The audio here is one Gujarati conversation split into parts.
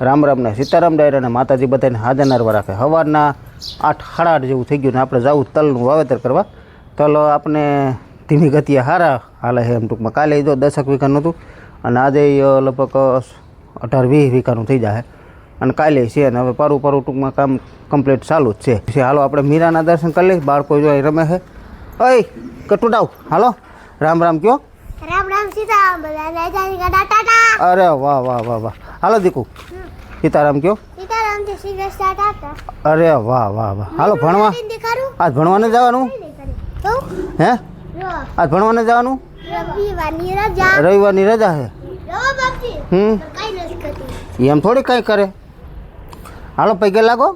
રામ રામ ને સીતારામ ડાયરા અને માતાજી બધાને હાજર નરવા રાખે. સવારના 8 સાડા 8 જેવું થઈ ગયું ને આપણે જવું તલનું વાવેતર કરવા. તલ આપણે ધીમી ગતિએ સારા હાલે છે એમ ટૂંકમાં. કાલે જો 10 વીઘાનું હતું અને આજે લગભગ 18-20 વીઘાનું થઈ જાય અને કાલે છે ને હવે પારું ટૂંકમાં કામ કમ્પ્લીટ ચાલુ જ છે. હાલો આપણે મીરાના દર્શન કરી લઈએ. બાળકો જો રમે છે. ઓય કટુડાવ હાલો રામ રામ કયો. રામ રામ સીતારામ બધાને ટાટા. અરે વાહ વાહ વાહ વાહ હાલો દીકુ સીતારામ કયો. સીતારામ થી શ્રી કૃષ્ણ ટાટા. અરે વાહ વાહ વાહ હાલો ભણવા. આજ ભણવાને જવાનું હે? આજ ભણવાને જવાનું. રવિવારની રજા છે. એમ થોડી કાંઈ કરે. હાલો પૈકે લાગો.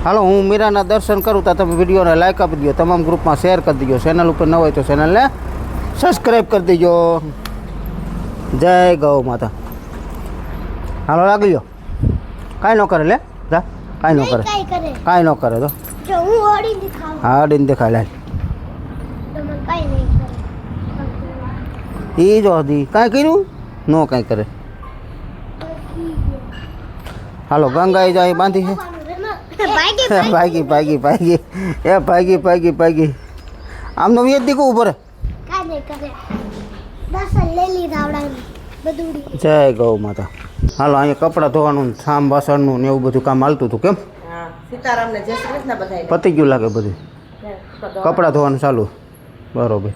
હાલો હું મીરાના દર્શન કરું તો તમે વિડીયોને લાઈક આપી દો, તમામ ગ્રુપમાં શેર કરી દેજો. ચેનલ ઉપર ન હોય તો ચેનલને સબસ્ક્રાઈબ કરી દેજો. જય ગૌ માતા. હાલો લાગી લો. કાંઈ ન કરે લે જા. કાંઈ ન કરે. કાંઈ ન કરે તો હા અડીને દેખાય લે. એ જો હજી કાંઈ કર્યું ન કાંઈ કરે. હાલો ગંગાઈ જાય બાંધી છે. ભાગી ભાગી ભાગી એ ભાગી ભાગી ભાગી આમનો વેદ દીકું ઉપર. જય ગૌ માતા. હાલો અહીંયા કપડાં ધોવાનું સામ વાસણનું ને એવું બધું કામ હાલતું હતું. કેમ સીતારામને જય શ્રી કૃષ્ણ બધાય. પતી ગયું લાગે બધું. કપડાં ધોવાનું ચાલુ બરોબર.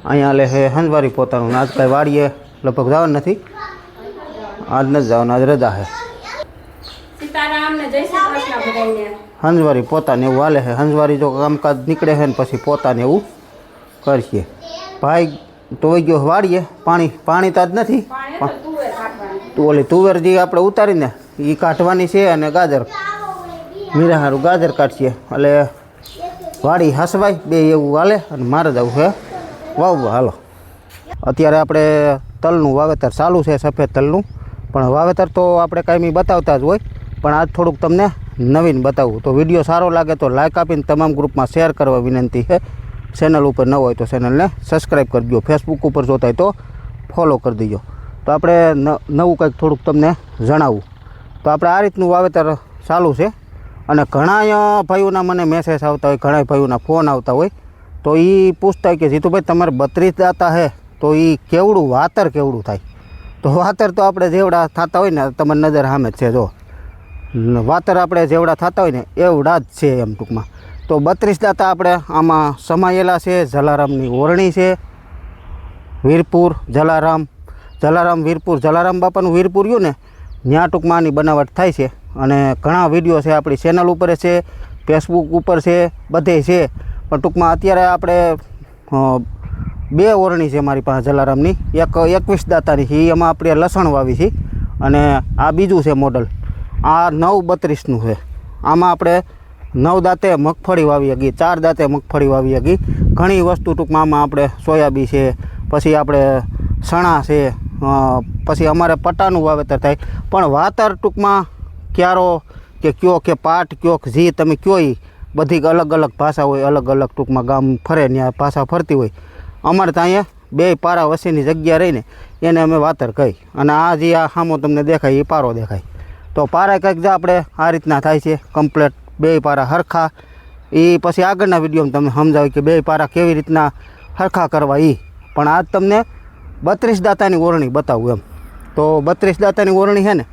અહીંયા લે હે હંજવારી પોતાનું. આજ કાંઈ વાડીએ લગભગ જવાનું નથી. આજ નથી જવાનું, આજ રજા છે. હંજવારી પોતાને એવું હાલે છે. હંજવારી જો કામકાજ નીકળે છે ને પછી પોતાને એવું કરશે. ભાઈ તો વહી ગયો વાડીએ. પાણી તો આજ નથી. તો ઓલી તુવેર જે આપણે ઉતારીને એ કાઢવાની છે અને ગાજર મીરા હારું ગાજર કાઢીએ એટલે વાડી હસવાય બે એવું હાલે. અને મારે જવું છે વાવવા. હાલો અત્યારે આપણે તલનું વાવેતર ચાલુ છે, સફેદ તલનું. પણ વાવેતર તો આપણે કાયમી બતાવતા જ હોય, પણ આજ થોડુંક તમને નવીન બતાવું. તો વિડીયો સારો લાગે તો લાઇક આપીને તમામ ગ્રુપમાં શેર કરવા વિનંતી છે. ચેનલ ઉપર ન હોય તો ચેનલને સબસ્ક્રાઈબ કરી દો. ફેસબુક ઉપર જોતા હોય તો ફોલો કરી દેજો. તો આપણે નવું કંઈક થોડુંક તમને જણાવું. તો આપણે આ રીતનું વાવેતર ચાલુ છે. અને ઘણા ભાઈઓના મને મેસેજ આવતા હોય, ઘણા ભાઈઓના ફોન આવતા હોય. તો એ પૂછતા હોય કે જીતુભાઈ તમારે 32 દાતા છે તો એ કેવડું વાતર કેવડું થાય? તો વાતર તો આપણે જેવડા થતા હોય ને તમારી નજર સામે જ છે. જો વાતર આપણે જેવડા થતા હોય ને એવડા જ છે એમ ટૂંકમાં. તો 32 દાતા આપણે આમાં સમાયેલા છે. જલારામની ઓરણી છે. વીરપુર જલારામ વીરપુર જલારામ બાપાનું વીરપુર રહ્યું ને ત્યાં ટૂંકમાં આની બનાવટ થાય છે. અને ઘણા વિડીયો છે આપણી ચેનલ ઉપર છે, ફેસબુક ઉપર છે, બધે છે. પણ ટૂંકમાં અત્યારે આપણે 2 ઓરણી છે મારી પાસે જલારામની. એક 21 દાતાની છે, એમાં આપણે લસણ વાવી છે. અને આ બીજું છે મોડલ. આ 9-32નું છે. આમાં આપણે 9 દાંતે મગફળી વાવી શકીએ, 4 દાંતે મગફળી વાવી શકીએ. ઘણી વસ્તુ ટૂંકમાં આમાં આપણે સોયાબીન છે, પછી આપણે ચણા છે, પછી અમારે પટાનું વાવેતર થાય. પણ વાતર ટૂંકમાં ક્યારો કે કયો કે પાટ કયો જી તમે કયો એ બધી અલગ અલગ ભાષા હોય. અલગ અલગ ટૂંકમાં ગામ ફરે ત્યાં ભાષા ફરતી હોય. અમારે ત્યાં અહીંયા 2 પારા વચ્ચેની જગ્યા રહીને એને અમે વાતર કહી. અને આ જે આ સામો તમને દેખાય એ પારો દેખાય. તો પારા કંઈક જે આપણે આ રીતના થાય છે કમ્પ્લેટ 2 પારા હરખા. એ પછી આગળના વિડીયોમાં તમને સમજાવે કે 2 પારા કેવી રીતના હરખા કરવા એ. પણ આજ તમને 32 દાતાની ઓરણી બતાવું એમ. તો 32 દાતાની ઓરણી છે ને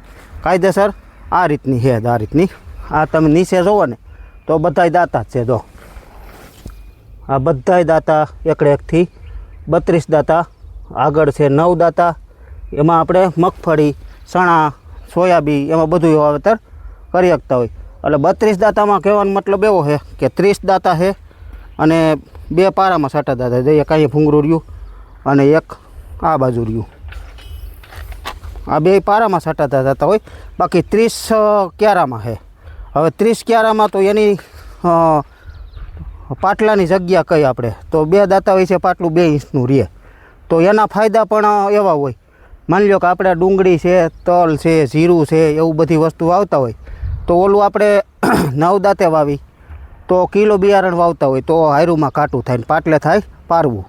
કાયદેસર આ રીતની છે. આ રીતની આ તમે નીચે જોવો ને તો બધાય દાતા જ છે. જો આ બધાય દાતા એકડે એકથી 32 દાતા. આગળ છે 9 દાતા. એમાં આપણે મગફળી, ચણા, સોયાબીન એમાં બધું વાવેતર કરી શકતા હોય. એટલે 32 દાતામાં કહેવાનો મતલબ એવો છે કે 30 દાતા છે અને 2 પારામાં 7 દાતા છે. એક અહીંયા ભૂંગળું રહ્યું અને એક આ બાજુ રહ્યું. આ 2 પારામાં 7 દાતા હોય. બાકી 30 ક્યારામાં છે. હવે 30 ક્યારામાં તો એની પાટલાની જગ્યા કઈ આપણે તો 2 દાતા હોય છે. પાટલું 2 ઇંચનું રહે. તો એના ફાયદા પણ એવા હોય. માની લો કે આપણે ડુંગળી છે, તલ છે, જીરું છે, એવું બધી વસ્તુ વાવતા હોય. તો ઓલું આપણે 9 દાંતે વાવી તો કિલો બિયારણ વાવતા હોય તો હાયરુમાં કાટું થાય ને પાટલે થાય પારવું.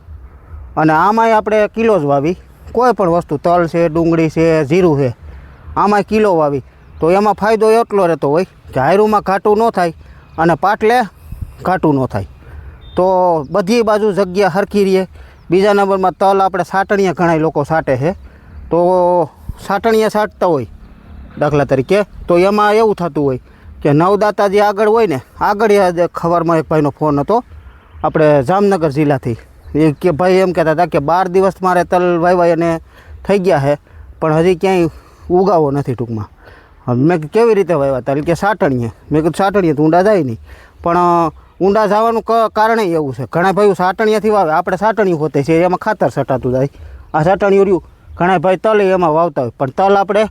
અને આમાંય આપણે કિલો જ વાવી કોઈ પણ વસ્તુ, તલ છે, ડુંગળી છે, જીરું છે, આમાં કિલો વાવી તો એમાં ફાયદો એટલો રહેતો હોય કે હાયરુમાં ઘાટું ન થાય અને પાટલે ઘાટું ન થાય. તો બધી બાજુ જગ્યા હરખી રહે. બીજા નંબરમાં તલ આપણે સાટણીયા ઘણા લોકો સાટે છે, તો સાટણીયા સાટતા હોય દાખલા તરીકે, તો એમાં એવું થતું હોય કે નવદાતા જે આગળ હોય ને, આગળ ખબરમાં એક ભાઈનો ફોન હતો આપણે જામનગર જિલ્લાથી, એ કે ભાઈ એમ કહેતા હતા કે 12 દિવસ મારે તલ વાવ્યા અને થઈ ગયા છે પણ હજી ક્યાંય ઉગાવો નથી. ટૂંકમાં મેં કીધું કેવી રીતે વાવ્યા તલ? કે સાટણીએ. મેં કીધું સાટણીએ તો ઊંડા જાય નહીં, પણ ઊંડા જવાનું કારણ એવું છે ઘણા ભાઈઓ સાટણીયાથી વાવે. આપણે સાટણીયું હોતે છે એમાં ખાતર સટાતું જાય. આ સાટણીયું રહ્યું, ઘણા ભાઈ તલ એમાં વાવતા હોય પણ તલ આપણે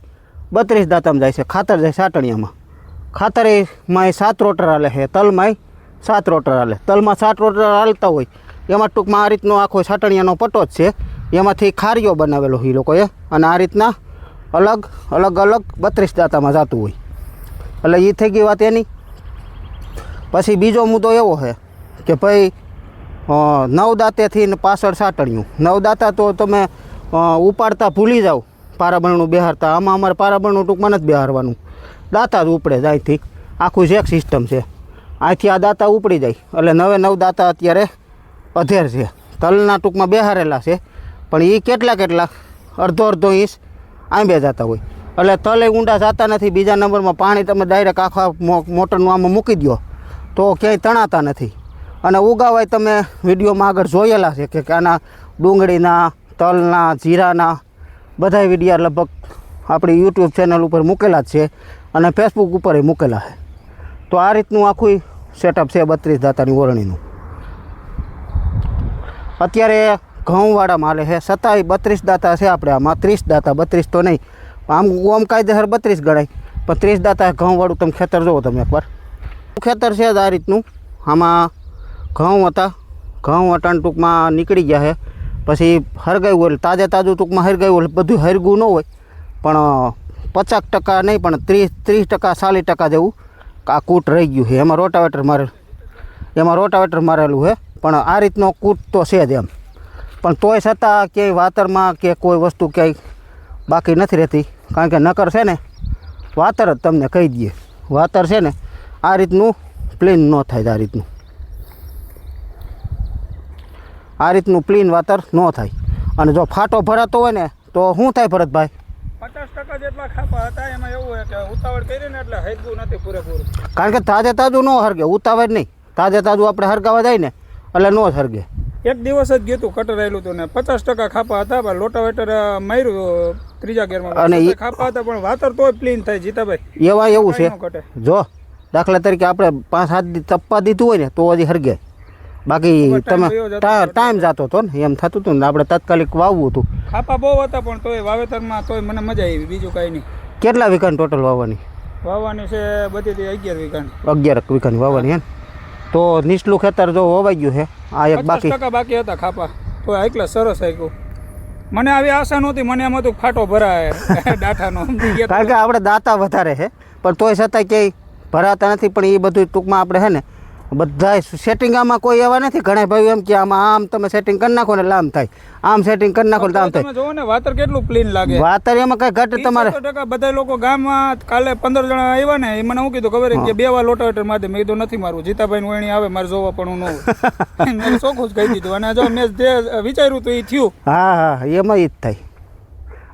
32 દાંતામાં જાય છે, ખાતર જાય સાટણીયામાં. ખાતરેમાં 7 રોટર હાલે છે, તલમાંય 7 રોટર હાલે. તલમાં 7 રોટર હાલતા હોય એમાં ટૂંકમાં આ રીતનો આખો સાટણીયાનો પટ્ટો જ છે, એમાંથી ખારીઓ બનાવેલો એ લોકોએ, અને આ રીતના અલગ અલગ 32 દાંતામાં જતું હોય. એટલે એ થઈ ગઈ વાત એની. પછી બીજો મુદ્દો એવો છે કે ભાઈ 9 દાંતેથી ને પાછળ સાટણીયું. 9 દાંતા તો તમે ઉપાડતા ભૂલી જાઓ, પારાબણનું બેહારતા. આમાં અમારે પારાબણનું ટૂંકમાં નથી બેહારવાનું, દાંતા જ ઉપડે જ. અહીંથી આખું જેક સિસ્ટમ છે, અહીંથી આ દાંતા ઉપડી જાય એટલે 9 દાંતા અત્યારે અધેર છે. તલના ટૂંકમાં બેહારેલા છે પણ એ કેટલા અડધો ઇંચ આંબે જતા હોય એટલે તલે ઊંડા જતા નથી. બીજા નંબરમાં પાણી તમે ડાયરેક્ટ આખા મોટરનું આમાં મૂકી દો તો ક્યાંય તણાતા નથી. અને ઉગાવાય તમે વિડીયોમાં આગળ જોયેલા છે કે આના ડુંગળીના, તલના, જીરાના બધા વિડીયો લગભગ આપણી યુટ્યુબ ચેનલ ઉપર મૂકેલા જ છે અને ફેસબુક ઉપર મૂકેલા છે. તો આ રીતનું આખું સેટઅપ છે 32 દાંતાની ઓરણીનું. અત્યારે ઘઉંવાળામાં હાલે છે, છતાંય 32 દાંતા છે આપણે આમાં. 30 દાંતા, 32 તો નહીં, આમ કાયદેસર 32 ગણાય, પણ 30 દાંતા ઘઉંવાળું તમે ખેતર જુઓ તમે એકવાર. ખેતર છે જ આ રીતનું. આમાં ઘઉં હતા, ઘઉં અટાણ ટૂંકમાં નીકળી ગયા છે. પછી હરગાયું એટલે તાજું ટૂંકમાં હરગાયું એટલે બધું હરગું ન હોય, પણ 50% નહીં પણ 30% 40% જેવું આ કૂટ રહી ગયું છે. એમાં રોટાવેટર મારેલું છે, પણ આ રીતનો કૂટ તો છે જ એમ. પણ તોય છતાં ક્યાંય વાતરમાં કે કોઈ વસ્તુ ક્યાંય બાકી નથી રહેતી, કારણ કે નકર છે ને વાતર જ તમને કહી દઈએ. વાતર છે ને આ રીતનું પ્લેન ન થાય. આ રીતનું પ્લેન વાતર ન થાય. અને જો ફાટો ભરાતો હોય ને તો શું થાય ભરતભાઈ? 50% જેટલા ખાપા હતા. એમાં એવું હોય કે ઉતાવળ કરીને એટલે હરગું નથી પૂરેપૂરું. કારણ કે તાજું ન હરગે, ઉતાવળ નહીં. તાજું આપણે હરગાવા જાય ને એટલે ન જ હરગે. એક દિવસ જ ગયું હતું, કટર આવેલું હતું ને 50% ખાપા હતા, પણ લોટાવેટર માર્યું ત્રીજા ગેરમાં અને ખાપા હતા પણ વાતર તોય પ્લીન થાય. જીતાભાઈ એવું છે. જો દાખલા તરીકે આપણે 5-7 દી તપવા દીધું હોય ને તો હજી હરગે. બાકી તમે ટાઈમ જતો હતો ને, એમ થતું હતું ને. આપણે તાત્કાલિક વાવવું હતું. ખાપા બહુ હતા પણ તોય વાવેતરમાં તોય મને મજા આવી. બીજું કાંઈ નહીં. કેટલા વીઘાની ટોટલ વાવવાની છે? બધી 11 વીઘાની. 11 વીઘાની વાવવાની હે. તો નીચલું ખેતર જો વવાઈ ગયું છે. આ એક 50% બાકી હતા ખાપા, તો એકલા સરસ આવ્યું. મને આવી આશા નહોતી. મને એમ હતું ફાટો ભરાય ડાઠાનો. કારણ કે આપણે દાંતા વધારે છે પણ તોય છતાંય ક્યાંય ભરાતા નથી. પણ એ બધું ટૂંકમાં આપણે છે ને બધા સેટિંગ આમાં કોઈ એવા નથી. ઘણા ભાઈઓ એમ કે આમ તમે સેટિંગ કરી નાખો ને એટલે આમ થાય, આમ સેટિંગ કરી નાખો એટલે આમ થાય. જોવો ને વાતર કેટલું ક્લીન લાગે. વાતર એમાં કઈ ઘટ તમારે 100% બધા લોકો ગામમાં કાલે 15 જણા આવ્યા ને, એ મને શું કીધું ખબર કે 2 વાર લોટાવેટર મારી. મેં કીધું નથી મારવું, જીતાભાઈ વણી આવે મારે જોવા પણ હું ન હોય. મેં ચોખ્ખું જ કહી દીધું. અને જો મેં જે વિચાર્યું તો એ થયું. હા એમાં એ જ થાય.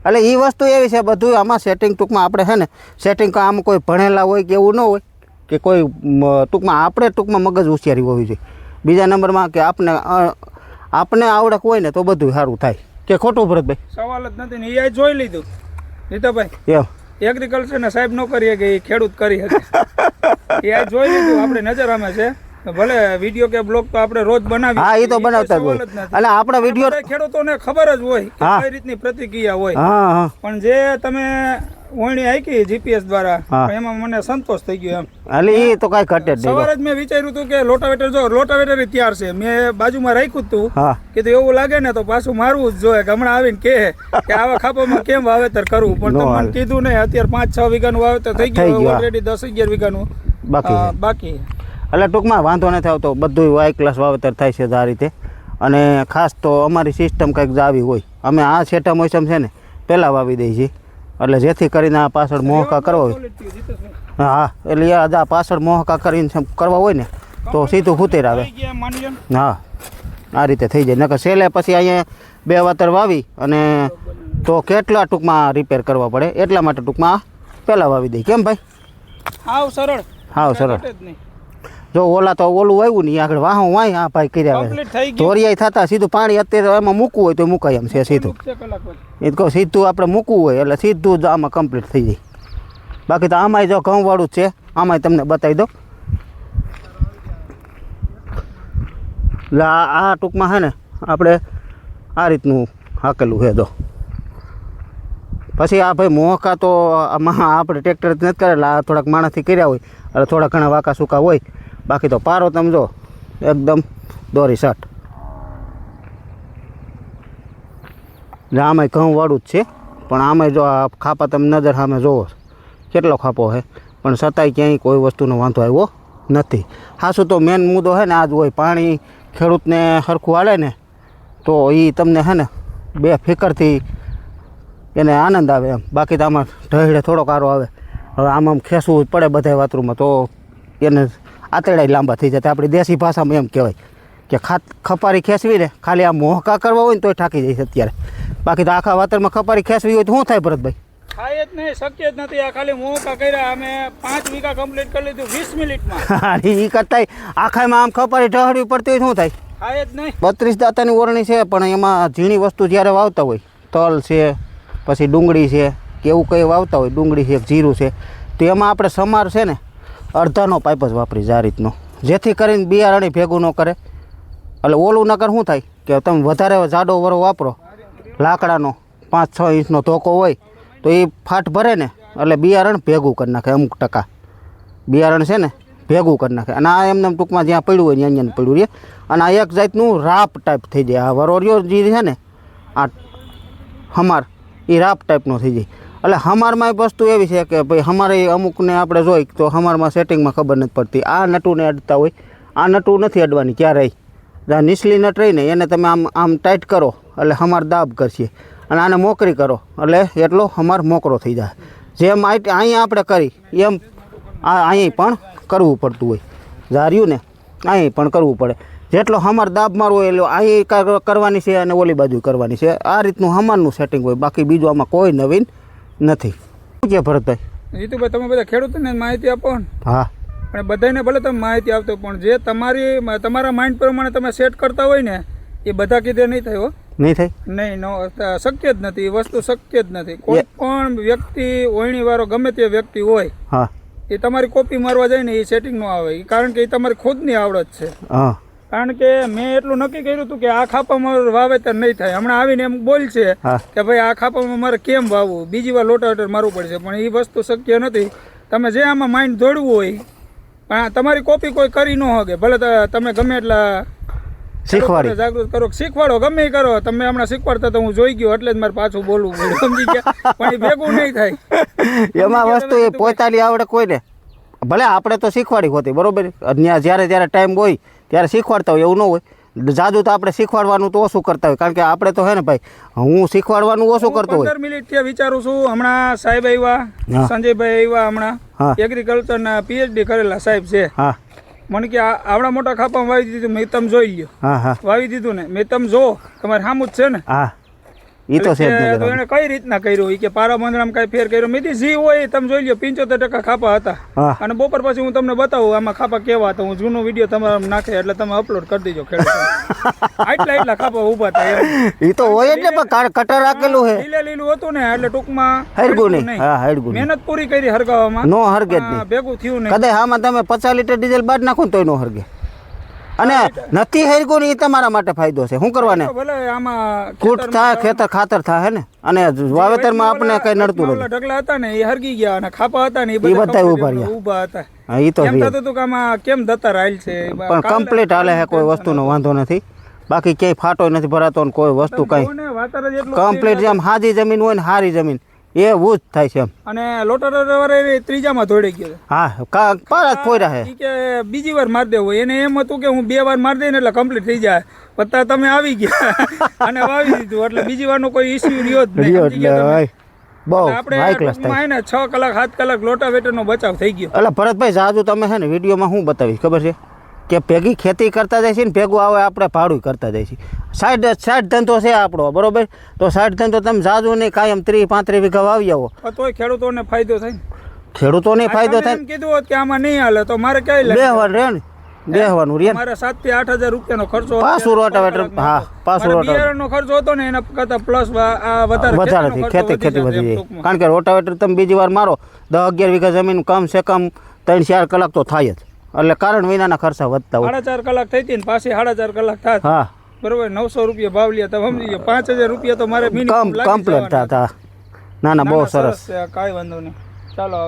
એટલે એ વસ્તુ એવી છે બધું આમાં સેટિંગ ટૂંકમાં આપણે છે ને સેટિંગ આમ કોઈ ભણેલા હોય કે એવું ન હોય કે કોઈ ટૂંકમાં મગજ હોશિયારી હોવી જોઈએ. બીજા નંબરમાં કે આપણે આવડક હોય ને તો બધું સારું થાય. કે ખોટું ભરતભાઈ? સવાલ જ નથી ને. એ જોઈ લીધું નીતાભાઈ. એમ એગ્રીકલ્ચરના સાહેબ ન કરીએ કે એ ખેડૂત કરી શકે. એ જોઈ લીધું. આપણે નજર આમે છે. ભલે વિડીયો કે બ્લોગ તો આપણે રોજ બનાવીએ. હા, એ તો બનાવતા જ હોય. અને આપણા વિડીયો ખેડૂતોને ખબર જ હોય કે કઈ રીતની પ્રતિક્રિયા હોય. પણ જે તમે વણી આઈકી જીપીએસ દ્વારા, એમાં મને સંતોષ થઈ ગયો એમ. એટલે એ તો કાંઈ ઘટે જ નહીં. સવારે જ મેં વિચાર્યું હતું કે લોટાવેટર તૈયાર છે. મેં બાજુમાં રાખ્યું હતું. કીધું એવું લાગે ને તો પાછું મારવું જ જોઈએ. હમણાં આવીને કે આવા ખાપામાં કેમ વાવેતર કરવું, પણ તમે મને કીધું ને. અત્યારે 5-6 વીઘાનું વાવેતર થઈ ગયું. ઓલરેડી 10-11 વીઘાનું બાકી. એટલે ટૂંકમાં વાંધો નથી આવતો. બધું હાઈ ક્લાસ વાવેતર થાય છે આ રીતે. અને ખાસ તો અમારી સિસ્ટમ કંઈક જ આવી હોય. અમે આ સેટા મોસમ છે ને પહેલાં વાવી દઈએ છીએ એટલે જેથી કરીને આ પાછળ મોહકા કરવા હોય હા એટલે આ પાછળ મોહકા કરીને કરવા હોય ને તો સીધું ફૂતેર આવે હા આ રીતે થઈ જાય નકર છેલ્લે પછી અહીંયા 2 વાતર વાવી અને તો કેટલા ટૂંકમાં રિપેર કરવા પડે એટલા માટે ટૂંકમાં પહેલાં વાવી દઈ કેમ ભાઈ હાવ સરળ જો ઓલા તો ઓલું આવ્યું ને આગળ વાહો વાય આ ભાઈ કર્યા ધોરિયાઈ થતા સીધું પાણી અત્યારે એમાં મૂકવું હોય તો મુકાય એમ છે સીધું એ કહું સીધું આપણે મૂકવું હોય એટલે સીધું જ આમાં કમ્પ્લીટ થઈ જાય બાકી તો આમાંય જો ઘઉંવાળું જ છે આમાંય તમને બતાવી દો એટલે આ ટૂંકમાં છે ને આપણે આ રીતનું હાકેલું છે જો પછી આ ભાઈ મોહકા તો આમાં આપણે ટ્રેક્ટર નથી કરેલા આ થોડાક માણસથી કર્યા હોય એટલે થોડા ઘણા વાંકા સૂકા હોય બાકી તો પારો તમે જો એકદમ દોરી શટ એટલે આમાંય ઘઉંવાળું જ છે પણ આમાંય જો આ ખાપા તમે નજર સામે જોવો કેટલો ખાપો છે પણ છતાંય ક્યાંય કોઈ વસ્તુનો વાંધો આવ્યો નથી હાસું તો મેન મુદ્દો છે ને આ જ હોય પાણી ખેડૂતને સરખું હાલે ને તો એ તમને છે ને બે ફિકરથી એને આનંદ આવે એમ બાકી તો આમાં ઢહેડે થોડોક આરો આવે હવે આમ ખેંચવું પડે બધા વાતરૂમાં તો એને આતેડા લાંબા થઈ જાય આપણી દેશી ભાષામાં એમ કહેવાય કે ખપારી ખેંચવી ને ખાલી આ મોહકા કરવા હોય ને તોય થાકી જાય અત્યારે બાકી તો આખા વાતરમાં ખપારી ખેંચવી હોય તો શું થાય ભરતભાઈ થાય જ નહીં શક્ય જ નથી આ ખાલી મોહકા કર્યા અમે 5 વીઘા કમ્પ્લીટ કરી લીધું 20 મિનિટમાં એ કરતાંય આખામાં આમ ખપારી ઢહડવી પડતી હોય શું થાય થાય જ નહીં 32 દાંતાની ઓરણી છે પણ એમાં ઝીણી વસ્તુ જ્યારે વાવતા હોય તલ છે પછી ડુંગળી છે કે એવું કંઈ વાવતા હોય ડુંગળી છે જીરું છે તો એમાં આપણે સમાર છે ને અડધાનો પાઇપ જ વાપરી આ રીતનો જેથી કરીને બિયારણી ભેગું ન કરે એટલે ઓલું નકર શું થાય કે તમે વધારે જાડો વરો વાપરો લાકડાનો 5-6 ઇંચનો ધોકો હોય તો એ ફાટ ભરે ને એટલે બિયારણ ભેગું કરી નાખે અમુક ટકા બિયારણ છે ને ભેગું કરી નાખે અને આ એમને ટૂંકમાં જ્યાં પડ્યું હોય ત્યાં અહીંયા પડ્યું રહે અને આ એક જાતનું રાપ ટાઈપ થઈ જાય આ વરોરિયો જે છે ને આ હમાર એ રાપ ટાઈપનો થઈ જાય એટલે હમારમાં વસ્તુ એવી છે કે ભાઈ હમારે અમુકને આપણે જોઈ તો હમારમાં સેટિંગમાં ખબર નથી પડતી આ નટુને અડતા હોય આ નટુ નથી અડવાની ક્યારેય જ્યાં નીચલી નટ રહીને એને તમે આમ ટાઈટ કરો એટલે હમાર દાબ કરશે અને આને મોકરી કરો એટલે એટલો હમાર મોકરો થઈ જાય જેમ અહીંયા આપણે કરી એમ અહીં પણ કરવું પડતું હોય ધાર્યું ને અહીં પણ કરવું પડે જેટલો હમાર દાબ મારવો એટલો અહીં કરવાની છે અને ઓલી બાજુ કરવાની છે આ રીતનું હમારનું સેટિંગ હોય બાકી બીજું આમાં કોઈ નવીન નથી શું કે ભરતભાઈ જીતુભાઈ તમે બધા ખેડૂતોને માહિતી આપો ને હા અને બધાને ભલે તમે માહિતી આપતો પણ જે તમારા માઇન્ડ પ્રમાણે તમે સેટ કરતા હોય ને એ બધા કીધે નહીં થાય હો નહીં થાય નહીં શક્ય જ નથી એ વસ્તુ શક્ય જ નથી કોઈ પણ વ્યક્તિ ઓયણીવાળો ગમે તે વ્યક્તિ હોય હા એ તમારી કોપી મારવા જાય ને એ સેટિંગ ન આવે કારણ કે એ તમારી ખુદની આવડત છે હા કારણ કે મેં એટલું નક્કી કર્યું હતું કે આ ખાપામાં વાવેતર નહીં થાય હમણાં આવીને એમ બોલ છે કે ભાઈ આ ખાપામાં મારે કેમ વાવવું બીજી વાર લોટાવેટર મારવું પડશે પણ એ વસ્તુ શક્ય નથી તમે જે આમાં માઇન્ડ દોડવું હોય પણ તમારી કોપી કોઈ કરી ન શકે ભલે તમે ગમે એટલા શીખવાડી જાગૃત કરો શીખવાડો ગમે એ કરો તમે હમણાં શીખવાડતા તો હું જોઈ ગયો એટલે જ મારે પાછું બોલવું પડ્યું સમજી ગયા પણ એ ભેગું નહીં થાય એમાં વસ્તુ એ પોતાની આવડે કોઈને ભલે આપણે તો શીખવાડી હોતી બરોબર જ્યારે ટાઈમ હોય ત્યારે શીખવાડતા હોય એવું ન હોય જાદુ તો આપણે શીખવાડવાનું તો ઓછું કરતા હોય કારણ કે આપણે તો હે ને ભાઈ હું શીખવાડવાનું ઓછું કરતો હોય 15 મિનિટ થી વિચારું છું હમણાં સાહેબ આવ્યા સંજયભાઈ આવ્યા હમણાં એગ્રીકલ્ચરના પીએચડી કરેલા સાહેબ છે હા મને કે આવડા મોટા ખાપામાં વાવી દીધું મેં તમે જોઈ લ્યો વાવી દીધું ને મેં તમે જો તમારે સામું જ છે ને હા એ તો છે તો એને કઈ રીતના કર્યું કે પારા બંધરામાં કઈ ફેર કર્યો મેં જી હોય તમે જોઈ લ્યો 75% ખાપા હતા અને બપોર પછી હું તમને બતાવું આમાં ખાપા કેવા હતા હું જૂનો વિડીયો તમારા નાખે એટલે તમે અપલોડ કરી દેજો ખેડૂતો આટલા ખાપા ઉભા હતા એ તો હોય એટલે કટર રાખેલું છે લીલું હતું ને એટલે ટૂંકમાં હરગું નહીં હા હરગું મહેનત પૂરી કરી હરગાવામાં નો હરગે જ નહીં ભેગું થયું નહીં કદાચ આમાં તમે 50 લીટર ડીઝલ બાદ નાખો ને તોય નો હરગે અને નથી હરગું ને એ તમારા માટે ફાયદો છે શું કરવાને ભલે આમાં કૂટ થાય ખેતર ખાતર થાય ને અને વાવેતરમાં આપણે કઈ નડતું નથી ઢગલા હતા ને એ હરગી ગયા અને ખાપા હતા ને એ બધા ઉભા હતા એ તો એમ થતું હતું કે આમાં કેમ દત્તર આયલ છે પણ કમ્પ્લીટ હાલે છે કોઈ વસ્તુનો વાંધો નથી બાકી ક્યાંય ફાટો નથી ભરાતો ને કોઈ વસ્તુ કઈ કમ્પ્લીટ જેમ હાજી જમીન હોય ને હારી જમીન એવું જ થાય છે એમ અને લોટર ત્રીજામાં દોડી ગયો હા પારા ફોર્યા છે કે બીજી વાર મારી દેવો એને એમ હતું કે હું 2 વાર મારી દઈને એટલે કમ્પ્લીટ થઈ જાય પણ તમે આવી ગયા અને વાવી દીધું એટલે બીજી વારનો કોઈ ઇસ્યુ રહ્યો જ નહીં બહુ આપણે હાઈ ક્લાસ થાય. ટૂંકમાં હે ને 6 કલાક 7 કલાક લોટાવેટરનો બચાવ થઈ ગયો. એટલે ભરતભાઈ જાજુ તમે છે ને વિડીયોમાં શું બતાવીશ ખબર છે કે ભેગી ખેતી કરતા જાય છે ને ભેગું આવે આપણે ભાડું કરતા જાય છે. સાઈડ ધંધો છે આપણો બરોબર. તો સાઈડ ધંધો તમે જાજુ નહીં કાયમ 30-35 વીઘા વાવી આવો પણ તોય ખેડૂતોને ફાયદો થાય ને. ખેડૂતોને ફાયદો તમે થાય. એમ કીધું હોત કે આમાં નહીં હાલે તો મારે ક્યાંય લાગે. બેહવાનું રહે ને બેહવાનું રહે ને. મારે 7 થી 8 હજાર રૂપિયાનો ખર્ચો હતો. પાછું રોટાવેટર હા પાછું મારે રોટાવેટર બિયારણનો ખર્ચો હતો ને એના કરતા પ્લસ આ વધારે વધારેથી ખેતી વધી જાય. કારણ કે રોટાવેટર તમે બીજી વાર મારો 10-11 વીઘા જમીન કમ સે કમ 3-4 કલાક તો થાય જ. એટલે કારણ વિનાના ખર્ચા વધતા હોય. 4.5 કલાક થઈ હતી ને પાછી 4.5 કલાક થાય. હા બરોબર 900 રૂપિયા ભાવ લ્યા તમે સમજી ગયો. 5000 રૂપિયા તો મારે મિનિમમ કમ્પ્લીટ થતા. ના ના બહુ સરસ. કાંઈ વાંધો નહીં. ચાલો.